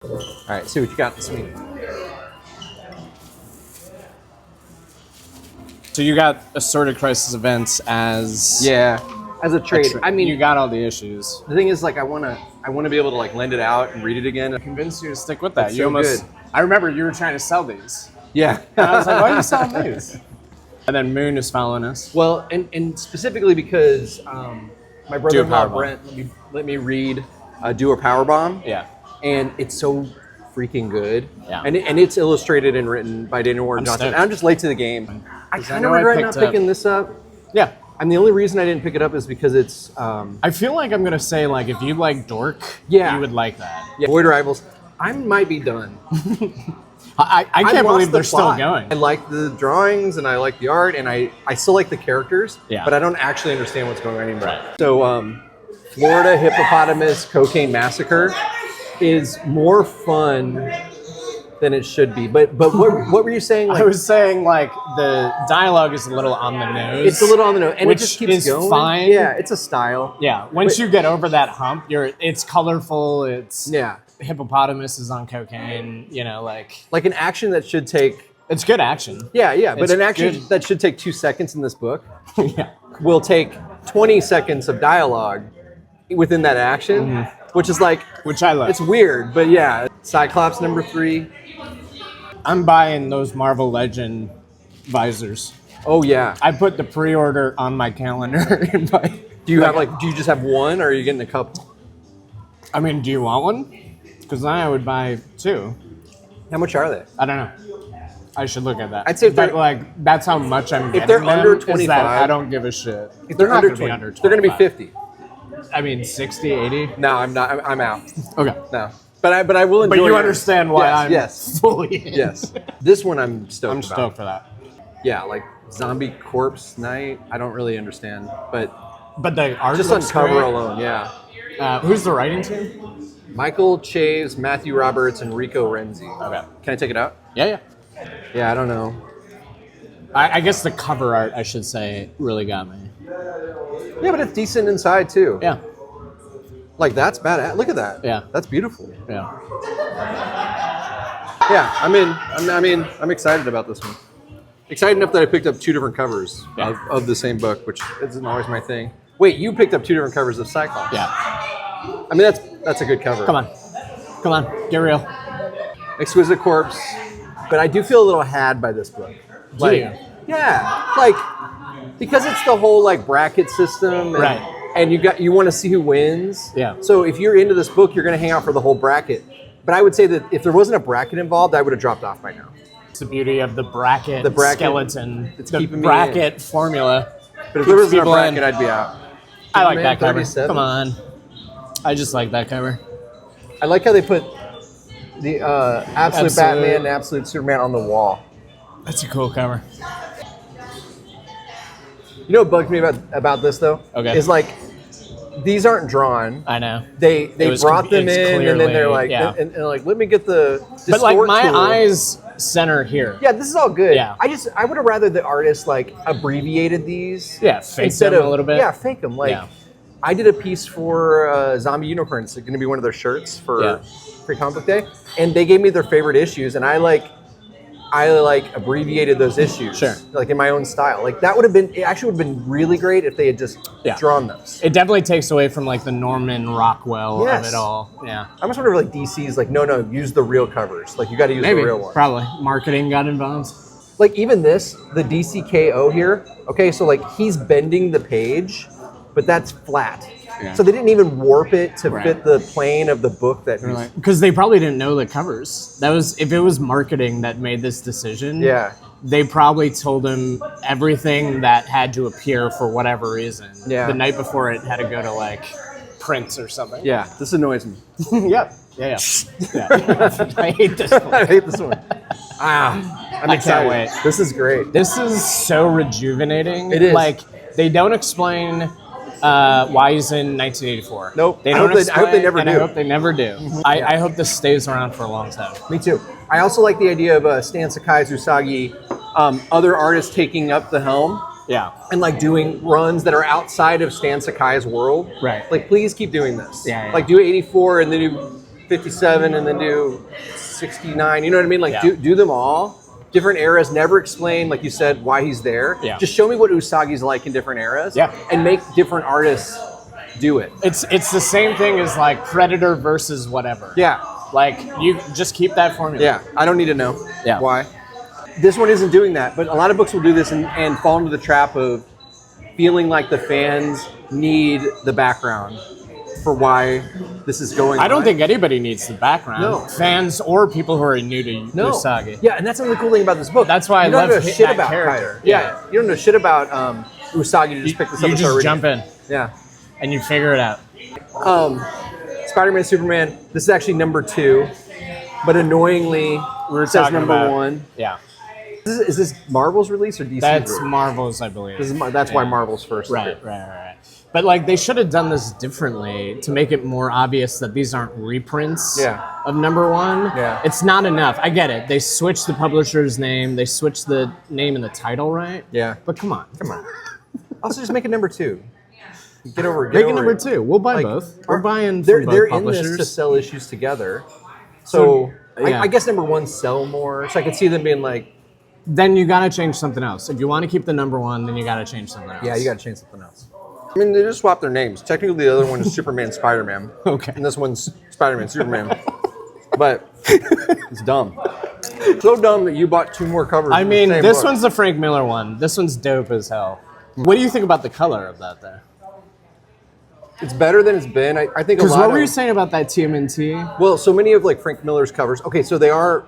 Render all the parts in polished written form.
All right, see what you got this week. So you got Assorted Crisis Events as as a trade. I mean, you got all the issues. the thing is, like, I wanna be able to like lend it out and read it again. I convinced you to stick with that. It's You so almost. good. I remember you were trying to sell these, Yeah, and I was like, "Why are you selling these?" And then Moon is following us. well, and specifically because my brother-in-law Powerbomb. Brent let me read Do a Powerbomb. Yeah. And it's so freaking good. Yeah. And it's illustrated and written by Daniel Warren Johnson. stoked. And I'm just late to the game. I 'Cause kind I of know I regret not picked up- picking this up. Yeah. And the only reason I didn't pick it up is because it's I feel like I'm gonna say like if you like Dork, Yeah. you would like that. Void Rivals. I might be done. I can't lost believe the they're still plot. going. I like the drawings and I like the art and I still like the characters, Yeah. but I don't actually understand what's going on anymore. Right. So Florida Hippopotamus Cocaine Massacre is more fun than it should be. But what were you saying? Like, I was saying like the dialogue is a little on the nose. it's a little on the nose, and which it just keeps is going. fine. Yeah, it's a style. Yeah, once you get over that hump, it's colorful. It's Yeah, hippopotamus is on cocaine. You know, like an action that should take. it's good action. Yeah, but It's an action good. that should take 2 seconds in this book Yeah, will take 20 seconds of dialogue within that action, which is like, which I love. it's weird, but yeah. Cyclops #3. I'm buying those Marvel Legend visors. Oh yeah. I put the pre-order on my calendar. Do you just have one, or are you getting a couple? I mean, do you want one? Because I would buy 2. How much are they? I don't know. I should look at that. I'd say if but they're- like that's how much I'm getting. they're them, under is that 25 I don't give a shit. If they're not under gonna 20, be under 25. they're going to be 50. I mean, 60, 80. No, I'm not. I'm out. Okay. No, but I will enjoy. But you it. understand why I'm yes. fully in. Yes. This one I'm stoked. I'm about. stoked for that. Yeah, like Zombie Corpse Night. I don't really understand, but But the art just on looks cover great. alone, yeah. Who's the writing team? Michael Chaves, Matthew Roberts, and Rico Renzi. Okay. Can I take it out? Yeah. Yeah, I don't know. I guess the cover art, I should say, really got me. Yeah, but it's decent inside too. Yeah. Like that's bad. Look at that. Yeah. That's beautiful. Yeah. Yeah, I'm excited about this one. Excited enough that I picked up 2 different covers Yeah. of the same book, which isn't always my thing. Wait, you picked up 2 different covers of Cyclops. Yeah. I mean, that's a good cover. Come on, get real. Exquisite Corpse. But I do feel a little had by this book. Do you? Yeah, like because it's the whole like bracket system, and, Right. And you want to see who wins. Yeah. So if you're into this book, you're going to hang out for the whole bracket. But I would say that if there wasn't a bracket involved, I would have dropped off by now. It's the beauty of the bracket, skeleton. It's the keeping me bracket formula. But if there wasn't a people in. bracket, I'd be out. I like Superman that cover. 37. Come on. I just like that cover. I like how they put the absolute Batman and absolute Superman on the wall. That's a cool cover. You know what bugs me about this though? Okay. Is like these aren't drawn. I know. They was brought them it's in and then they're clearly- like yeah. and like let me get the But like distort my tool. eyes center here. Yeah, this is all good. Yeah. I would have rather the artist like abbreviated these. Yeah, fake instead them of a little bit. Yeah, fake them. Like Yeah. I did a piece for Zombie Unicorns. It's going to be one of their shirts for Yeah. Free Comic Book Day, and they gave me their favorite issues, and I abbreviated those issues. Sure. Like in my own style. Like that it actually would have been really great if they had just Yeah. drawn those. It definitely takes away from like the Norman Rockwell Yes. of it all. Yeah. I almost wonder if like DC's like, no, use the real covers. Like you got to use Maybe. the real ones. Probably. Marketing got involved. Like even this, the DCKO here. Okay, so like he's bending the page, but that's flat. Yeah. So they didn't even warp it to Right. fit the plane of the book that he's. Because they probably didn't know the covers. That was if it was marketing that made this decision. Yeah. They probably told him everything that had to appear for whatever reason. Yeah. The night before it had to go to like Prince or something. Yeah, this annoys me. Yep. Yeah. I hate this one. I hate this one. I'm I excited. can't wait. This is great. This is so rejuvenating. It is. Like they don't explain why he's in 1984. Nope. They I don't hope they- I hope they explain, never and do. I hope they never do. I hope this stays around for a long time. Me too. I also like the idea of Stan Sakai's Usagi, other artists taking up the helm Yeah. and like doing runs that are outside of Stan Sakai's world. Right. Like, please keep doing this. Yeah, yeah. Like, do 84 and then do 57 and then do 69. You know what I mean? Like Yeah. do them all. Different eras. Never explain, like you said, why he's there. Yeah. Just show me what Usagi's like in different eras. Yeah. And make different artists do it. It's the same thing as like Predator versus whatever. Yeah. Like you just keep that formula. Yeah. I don't need to know Yeah. why. This one isn't doing that, but a lot of books will do this and fall into the trap of feeling like the fans need the background for why this is going on. I don't think anybody needs the background. No. Fans or people who are new to No. Usagi. Yeah, and that's another cool thing about this book. That's why I you don't love know shit that about character. Kaido. Yeah, you don't know shit about Usagi to just pick this up You and just start reading. jump in Yeah. and you figure it out. Spider-Man, Superman. This is actually number 2, but annoyingly We were it says talking number about 1. Yeah. Is this Marvel's release or DC's That's release? Marvel's, I believe. That's why Yeah. Marvel's first. Right. But like they should have done this differently to make it more obvious that these aren't reprints Yeah. of number 1. Yeah. It's not enough. I get it. They switched the publisher's name. They switched the name and the title, right? Yeah. But come on. Also, just make it number 2. Get over it. Make it number 2. We'll buy both. We're buying from both They're in publishers. this to sell issues together. So yeah. I guess number 1 sell more. So I could see them being like, Then you gotta change something else. If you want to keep the number 1, then you gotta change something else. yeah, you got to change something else. I mean, they just swapped their names. Technically, the other one is Superman, Spider-Man. Okay. And this one's Spider-Man, Superman. But it's dumb. So dumb that you bought 2 more covers. I of the mean, same this book. one's the Frank Miller one. This one's dope as hell. What do you think about the color of that, though? It's better than it's been. I think a Because lot what of... were you saying about that TMNT? Well, so many of like Frank Miller's covers. Okay, so they are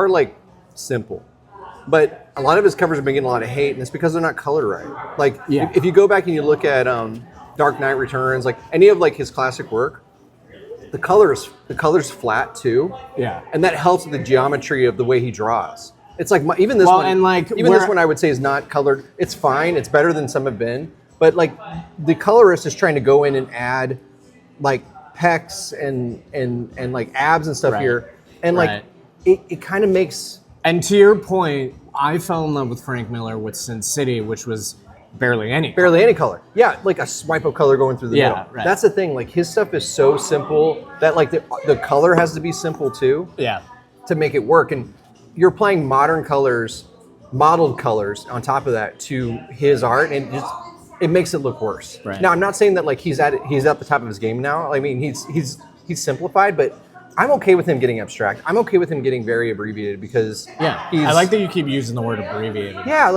like simple, but a lot of his covers have been getting a lot of hate, and it's because they're not colored right. Like Yeah. if you go back and you look at Dark Knight Returns, like any of like his classic work, the color's flat too. Yeah. And that helps with the geometry of the way he draws. It's like even this Well, one, and, like, even where- this one I would say is not colored. It's fine. It's better than some have been. But like the colorist is trying to go in and add like pecs and like abs and stuff Right. here, and like Right. it kind of makes And to your point, I fell in love with Frank Miller with Sin City, which was barely any. barely any color. Yeah, like a swipe of color going through the Yeah, middle. right. That's the thing. Like his stuff is so simple that like the color has to be simple too Yeah. to make it work. And you're applying modern colors, modeled colors on top of that to his art, and it makes it look worse. Right. Now, I'm not saying that like he's at the top of his game now. I mean, he's simplified, but I'm okay with him getting abstract. I'm okay with him getting very abbreviated because Yeah. I like that you keep using the word abbreviated. yeah,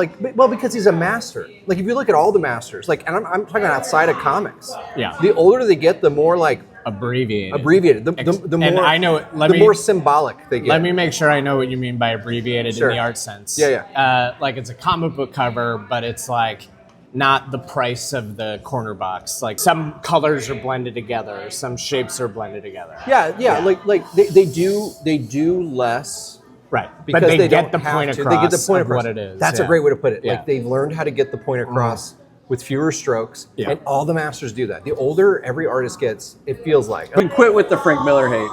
because he's a master. Like if you look at all the masters, like, and I'm talking outside of comics. Yeah. The older they get, the more like Abbreviated. the more And I know. more symbolic they get. Let me make sure I know what you mean by abbreviated Sure. in the art sense. Yeah. Like it's a comic book cover, but it's like not the price of the corner box. Like some colors are blended together, some shapes are blended together. Yeah. Like they do less. Right. Because but they get don't the have point to. across They get the point of across. what it is. That's Yeah. a great way to put it. Yeah. Like they've learned how to get the point across with fewer strokes, Yeah. and all the masters do that. The older every artist gets, it feels like. But quit with the Frank Miller hate.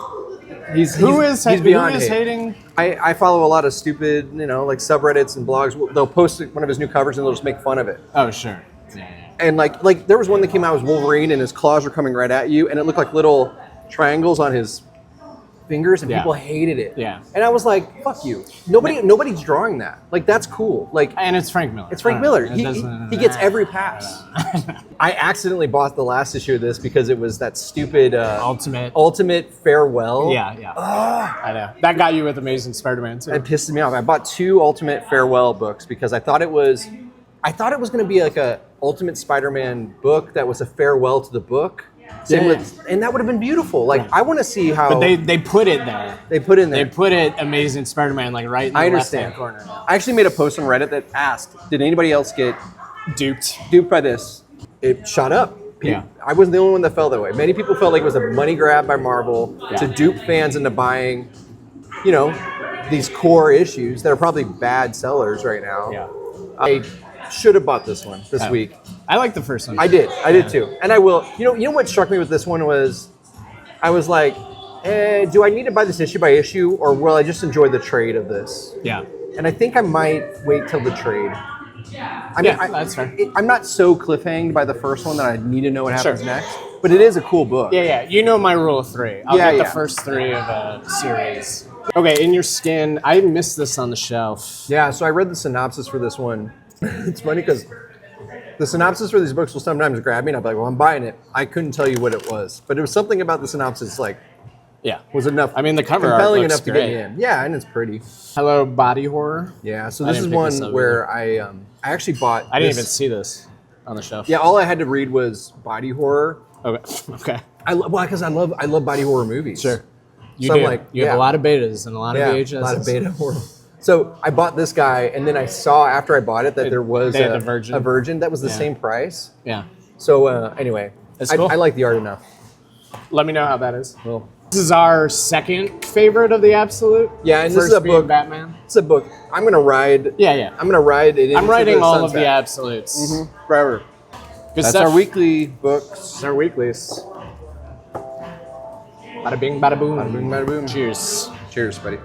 He's Who beyond is hate. hating? I follow a lot of stupid, like subreddits and blogs. They'll post one of his new covers and they'll just make fun of it. Oh, sure. Yeah. And like there was one that came out was Wolverine and his claws were coming right at you, and it looked like little triangles on his fingers, and Yeah. people hated it. Yeah. And I was like, "Fuck you! Nobody's drawing that. Like that's cool. Like And it's Frank Miller. it's Frank I Miller. don't know. He gets every pass." I accidentally bought the last issue of this because it was that stupid Ultimate Farewell. Yeah. I know. That got you with Amazing Spider-Man too. It pissed me off. I bought 2 Ultimate Farewell books because I thought it was going to be like a Ultimate Spider-Man book that was a farewell to the book. And that would have been beautiful. Like I want to see how But they put it there. they put in there. They put it Amazing Spider-Man like right in the I left-hand understand. corner. I actually made a post on Reddit that asked, "Did anybody else get Duped. duped by this?" It shot up. Yeah. I wasn't the only one that felt that way. Many people felt like it was a money grab by Marvel Yeah. to dupe fans into buying, these core issues that are probably bad sellers right now. Yeah. I should have bought this one this week. I like the first one. I did too, and I will. You know what struck me with this one was, I was like, do I need to buy this issue by issue, or will I just enjoy the trade of this? Yeah. And I think I might wait till the trade. I mean, Yeah, that's fair. I'm not so cliffhanged by the first one that I need to know what happens Sure. next. But it is a cool book. Yeah. You know my rule of 3. I'll Yeah, get the yeah. first 3 of a series. Okay, In Your Skin. I missed this on the shelf. Yeah, so I read the synopsis for this one. It's funny because the synopsis for these books will sometimes grab me and I'll be like, well, I'm buying it. I couldn't tell you what it was. But it was something about the synopsis like Yeah. was enough. I mean, the cover art compelling looks enough to great. get me in. Yeah, and it's pretty. Hello, Body Horror. Yeah, so I this is didn't pick one this up where I actually bought I didn't this- even see this on the shelf. Yeah, all I had to read was body horror. Okay. Because I love body horror movies. Sure. You So do. I'm like, you have yeah. a lot of betas and a lot of Yeah, VHS. a lot of beta horror. So I bought this guy, and then I saw after I bought it that there was they had a the Virgin. a Virgin that was the Yeah. same price. Yeah. So anyway, That's cool. I like the art enough. Let me know how that is. Well, This is our second favorite of the Absolute. Yeah, and this First is a being book- Batman. it's a book. I'm gonna ride. Yeah. I'm gonna ride it. I'm into writing the all of sunset. the Absolutes. forever. Good That's stuff. our weekly books. That's our weeklies. Bada bing, bada boom. Bada boom, bada boom. Cheers. Cheers, buddy.